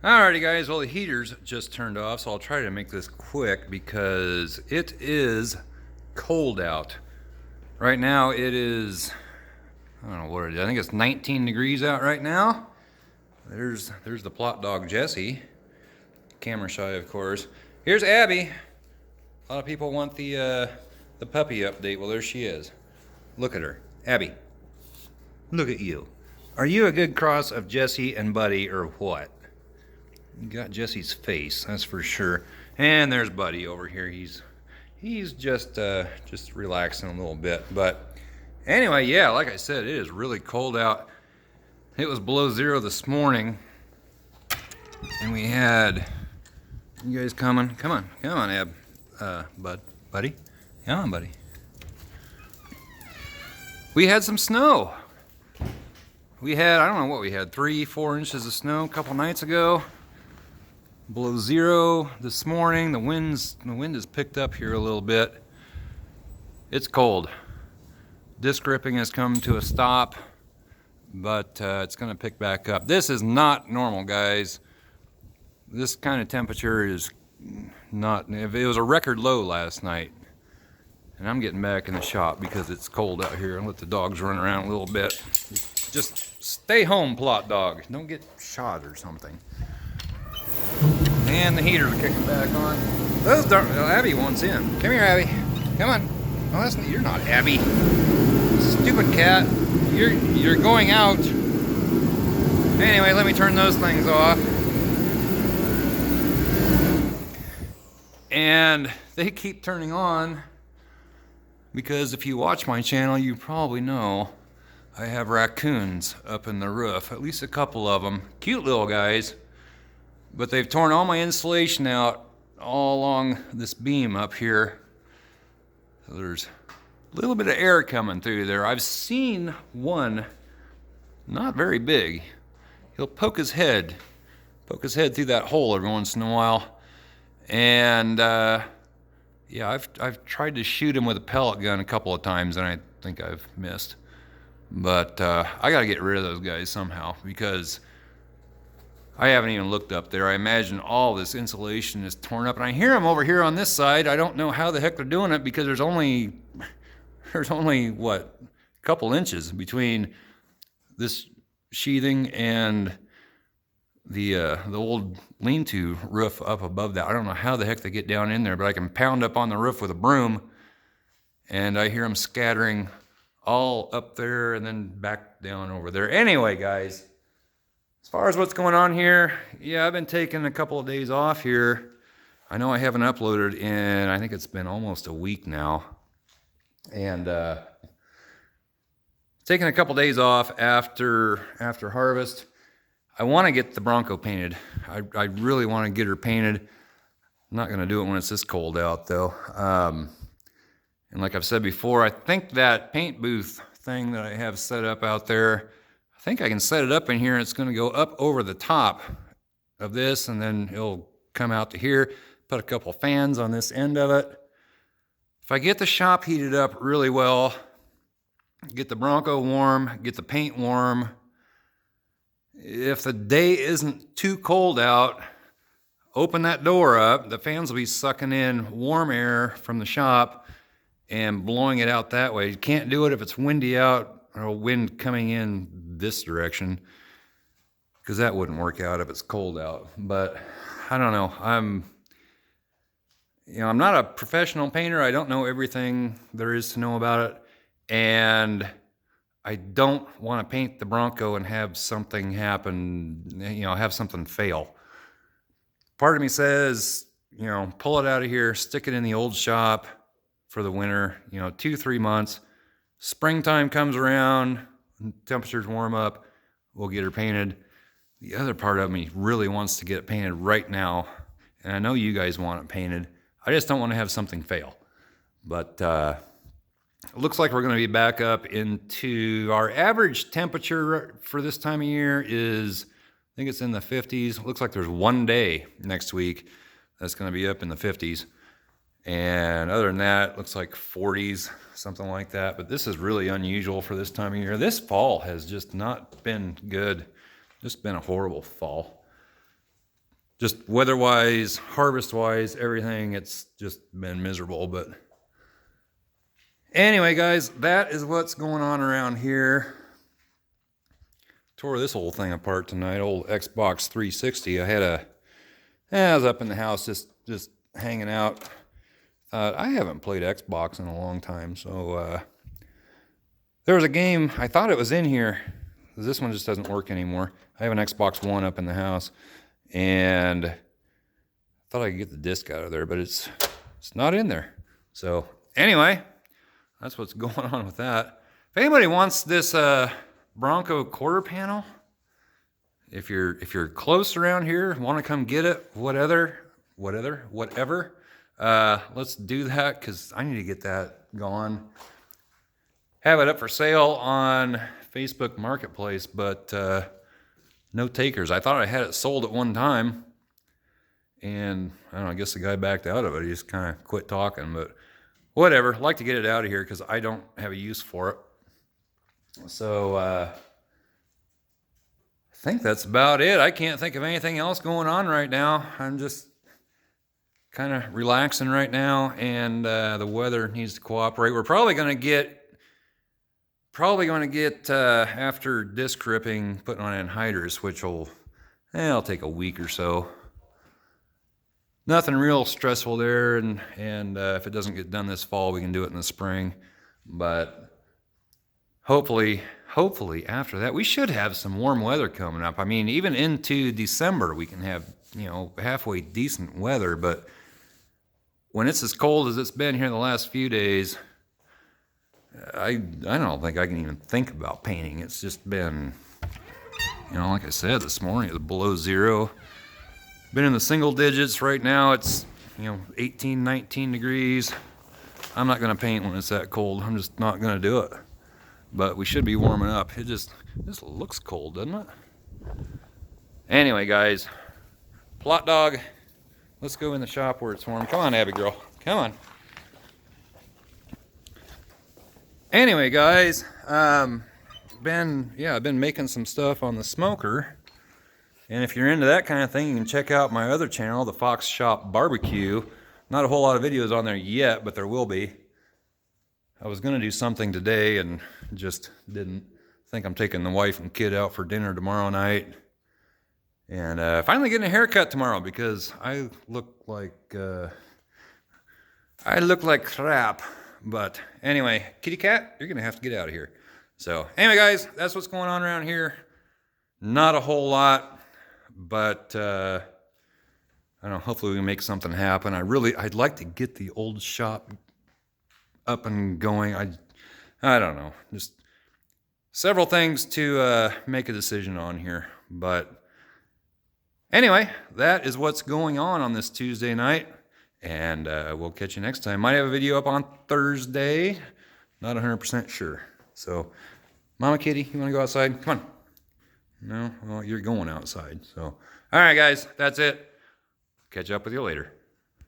Alrighty guys, well the heater's just turned off, so I'll try to make this quick because it is cold out. Right now it is, I don't know what it is, I think it's 19 degrees out right now. There's the plot dog Jessie. Camera shy, of course. Here's Abby. A lot of people want the puppy update. Well, there she is. Look at her. Abby, look at you. Are you a good cross of Jessie and Buddy or what? You got Jessie's face, that's for sure. And there's Buddy over here. He's just relaxing a little bit. But anyway, yeah, like I said, it is really cold out. It was below zero this morning, and we had, you guys coming? Come on, Ab, Buddy, come on, Buddy. We had some snow. We had, I don't know what we had, 3-4 inches of snow a couple nights ago. Below zero this morning. The wind has picked up here a little bit. It's cold. Disc ripping has come to a stop, but it's going to pick back up. This is not normal, guys. This kind of temperature is not, if it was a record low last night. And I'm getting back in the shop because it's cold out here. I'll let the dogs run around a little bit. Just stay home, plot dog. Don't get shot or something. And the heaters are kicking back on. Those darn, Abby wants in. Come here, Abby. Come on. Oh, that's, you're not Abby. Stupid cat. You're going out. Anyway, let me turn those things off. And they keep turning on because if you watch my channel, you probably know I have raccoons up in the roof. At least a couple of them. Cute little guys. But they've torn all my insulation out all along this beam up here. So there's a little bit of air coming through there. I've seen one, not very big. He'll poke his head through that hole every once in a while. And yeah, I've tried to shoot him with a pellet gun a couple of times and I think I've missed. But I gotta get rid of those guys somehow because I haven't even looked up there. I imagine all this insulation is torn up, and I hear them over here on this side. I don't know how the heck they're doing it because there's only what, a couple inches between this sheathing and the old lean-to roof up above that. I don't know how the heck they get down in there, but I can pound up on the roof with a broom, and I hear them scattering all up there and then back down over there. Anyway, guys. As far as what's going on here, yeah, I've been taking a couple of days off here. I know I haven't uploaded in, I think it's been almost a week now. And taking a couple days off after harvest. I want to get the Bronco painted. I really want to get her painted. I'm not going to do it when it's this cold out, though. And like I've said before, I think that paint booth thing that I have set up out there, I think I can set it up in here and it's going to go up over the top of this and then it'll come out to here. Put a couple fans on this end of it. If I get the shop heated up really well, get the Bronco warm, get the paint warm, if the day isn't too cold out, open that door up. The fans will be sucking in warm air from the shop and blowing it out that way. You can't do it if it's windy out or wind coming in this direction, because that wouldn't work out if it's cold out. But I don't know. I'm not a professional painter. I don't know everything there is to know about it, and I don't want to paint the Bronco and have something happen, have something fail. Part of me says, pull it out of here, stick it in the old shop for the winter, 2-3 months. Springtime comes around, temperatures warm up, we'll get her painted. The other part of me really wants to get it painted right now, and I know you guys want it painted. I just don't want to have something fail. But it looks like we're going to be back up into our average temperature for this time of year is, I think it's in the 50s. It looks like there's one day next week that's going to be up in the 50s. And other than that, it looks like 40s, something like that. But this is really unusual for this time of year. This fall has just not been good. Just been a horrible fall. just weather-wise, harvest-wise, everything, it's just been miserable. But anyway, guys, that is what's going on around here. Tore this whole thing apart tonight. Old Xbox 360. I was up in the house just hanging out. I haven't played Xbox in a long time, so there was a game, I thought it was in here. This one just doesn't work anymore. I have an Xbox One up in the house, and I thought I could get the disc out of there, but it's not in there. So anyway, that's what's going on with that. If anybody wants this Bronco quarter panel, if you're close around here, want to come get it, whatever, let's do that, because I need to get that gone. Have it up for sale on Facebook Marketplace, but no takers. I thought I had it sold at one time, and I don't know, I guess the guy backed out of it. He just kind of quit talking, but whatever. I'd like to get it out of here because I don't have a use for it. So I think that's about it. I can't think of anything else going on right now. I'm just kind of relaxing right now, and the weather needs to cooperate. We're probably going to get after disc ripping, putting on anhydrous, which will it'll take a week or so. Nothing real stressful there, and if it doesn't get done this fall, we can do it in the spring. But hopefully after that, we should have some warm weather coming up. I mean, even into December, we can have, halfway decent weather. But when it's as cold as it's been here the last few days, I don't think I can even think about painting. It's just been, like I said, this morning it was below zero. Been in the single digits. Right now it's, 18, 19 degrees. I'm not going to paint when it's that cold. I'm just not going to do it. But we should be warming up. It just looks cold, doesn't it? Anyway, guys, Plot Dog, let's go in the shop where it's warm. Come on, Abby girl. Come on. Anyway, guys, I've been making some stuff on the smoker, and if you're into that kind of thing, you can check out my other channel, the Fox Shop Barbecue. Not a whole lot of videos on there yet, but there will be. I was going to do something today and just didn't. Think I'm taking the wife and kid out for dinner tomorrow night, and finally getting a haircut tomorrow because I look like crap. But anyway, kitty cat, you're going to have to get out of here. So anyway, guys, that's what's going on around here. Not a whole lot, but I don't know, hopefully we can make something happen. I'd like to get the old shop up and going. I don't know, just several things to make a decision on here. But anyway, that is what's going on this Tuesday night. And we'll catch you next time. Might have a video up on Thursday. Not 100% sure. So, Mama Kitty, you want to go outside? Come on. No? Well, you're going outside. So, all right, guys. That's it. Catch up with you later.